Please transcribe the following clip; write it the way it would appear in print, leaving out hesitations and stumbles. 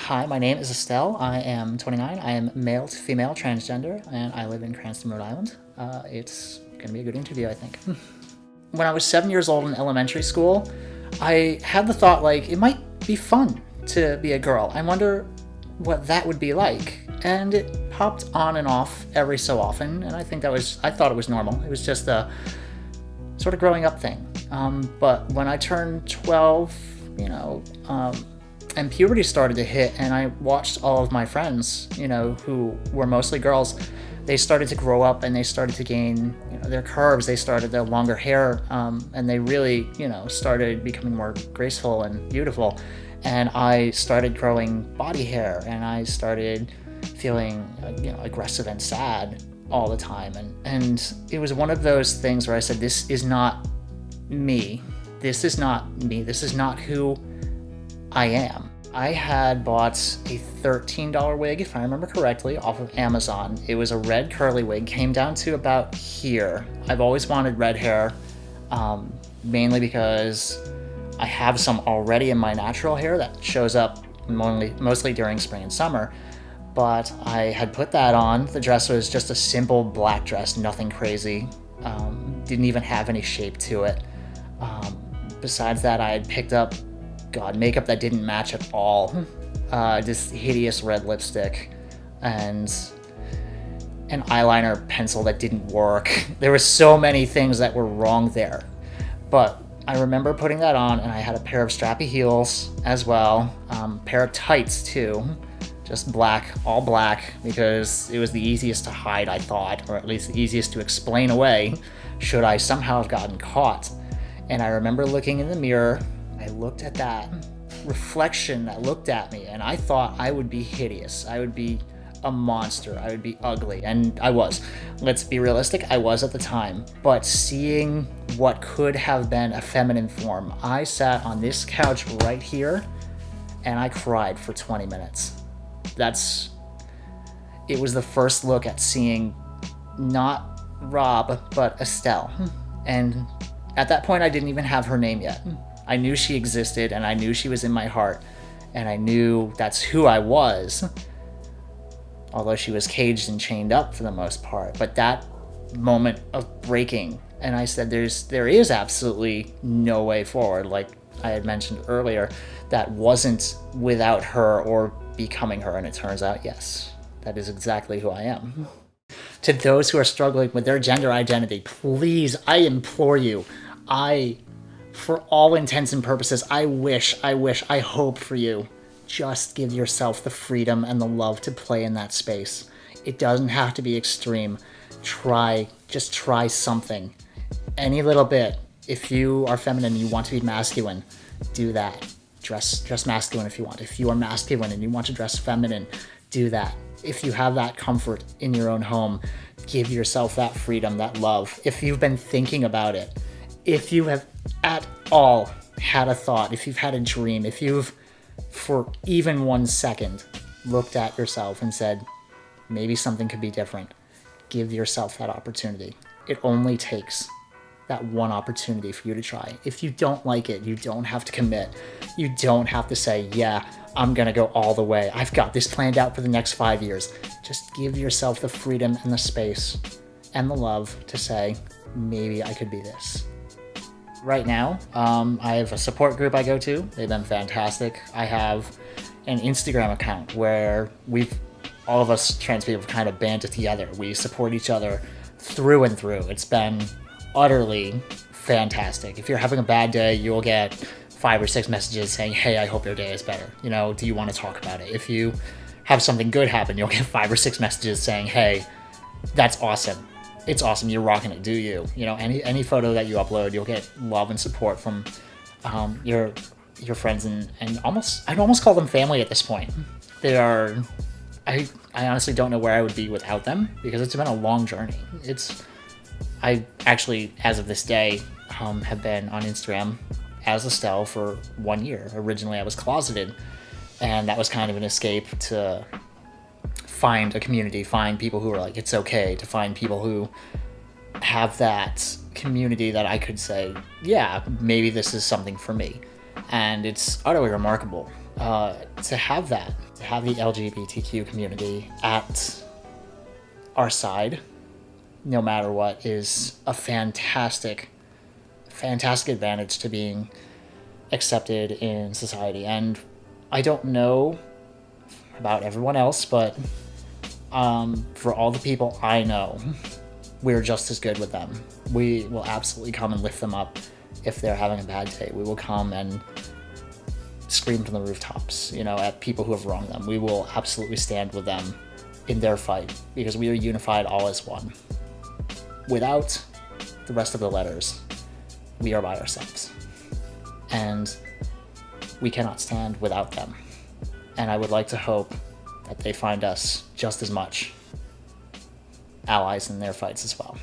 Hi, my name is Estelle. I am 29. I am male to female transgender, and I live in Cranston, Rhode Island. It's going to be a good interview, I think. When I was 7 years old in elementary school, I had the thought, like, it might be fun to be a girl. I wonder what that would be like. And it popped on and off every so often, and I thought it was normal. It was just a sort of growing up thing. But when I turned 12, and puberty started to hit, and I watched all of my friends, who were mostly girls, they started to grow up and they started to gain, their curves, they started their longer hair, and they really, started becoming more graceful and beautiful. And I started growing body hair, and I started feeling, aggressive and sad all the time. And it was one of those things where I said, this is not me. This is not me. This is not who I am. I had bought a $13 wig, if I remember correctly, off of Amazon. It was a red curly wig, came down to about here. I've always wanted red hair, mainly because I have some already in my natural hair that shows up mostly during spring and summer. But I had put that on. The dress was just a simple black dress, nothing crazy. Didn't even have any shape to it. Besides that, I had picked up makeup that didn't match at all. This hideous red lipstick and an eyeliner pencil that didn't work. There were so many things that were wrong there. But I remember putting that on, and I had a pair of strappy heels as well, pair of tights too, just black, all black, because it was the easiest to hide, I thought, or at least the easiest to explain away should I somehow have gotten caught. And I remember looking in the mirror. I looked at that reflection that looked at me, and I thought I would be hideous. I would be a monster. I would be ugly. And I was. Let's be realistic, I was at the time. But seeing what could have been a feminine form, I sat on this couch right here, and I cried for 20 minutes. It was the first look at seeing not Rob, but Estelle. And at that point, I didn't even have her name yet. I knew she existed, and I knew she was in my heart, and I knew that's who I was, although she was caged and chained up for the most part. But that moment of breaking, and I said there is absolutely no way forward, like I had mentioned earlier, that wasn't without her or becoming her, and it turns out, yes, that is exactly who I am. To those who are struggling with their gender identity, please, I implore you, for all intents and purposes, I hope for you. Just give yourself the freedom and the love to play in that space. It doesn't have to be extreme. Just try something. Any little bit. If you are feminine and you want to be masculine, do that. Dress masculine if you want. If you are masculine and you want to dress feminine, do that. If you have that comfort in your own home, give yourself that freedom, that love. If you've been thinking about it, if you have at all had a thought, if you've had a dream, if you've, for even 1 second, looked at yourself and said, maybe something could be different, give yourself that opportunity. It only takes that one opportunity for you to try. If you don't like it, you don't have to commit. You don't have to say, yeah, I'm gonna go all the way. I've got this planned out for the next 5 years. Just give yourself the freedom and the space and the love to say, maybe I could be this. Right now, I have a support group I go to. They've been fantastic. I have an Instagram account where all of us trans people kind of banded together. We support each other through and through. It's been utterly fantastic. If you're having a bad day, you'll get 5 or 6 messages saying, hey, I hope your day is better. Do you want to talk about it? If you have something good happen, you'll get 5 or 6 messages saying, hey, that's awesome. It's awesome. You're rocking it. Do you? Any photo that you upload, you'll get love and support from your friends and I'd almost call them family at this point. They are. I honestly don't know where I would be without them because it's been a long journey. I actually, as of this day, have been on Instagram as Estelle for 1 year. Originally, I was closeted, and that was kind of an escape to find a community, find people who are like, it's okay, to find people who have that community that I could say, yeah, maybe this is something for me. And it's utterly remarkable to have that, to have the LGBTQ community at our side, no matter what, is a fantastic advantage to being accepted in society. And I don't know about everyone else, but for all the people I know, we're just as good with them. We will absolutely come and lift them up if they're having a bad day. We will come and scream from the rooftops, at people who have wronged them. We will absolutely stand with them in their fight because we are unified all as one. Without the rest of the letters, we are by ourselves. And we cannot stand without them. And I would like to hope that they find us just as much allies in their fights as well.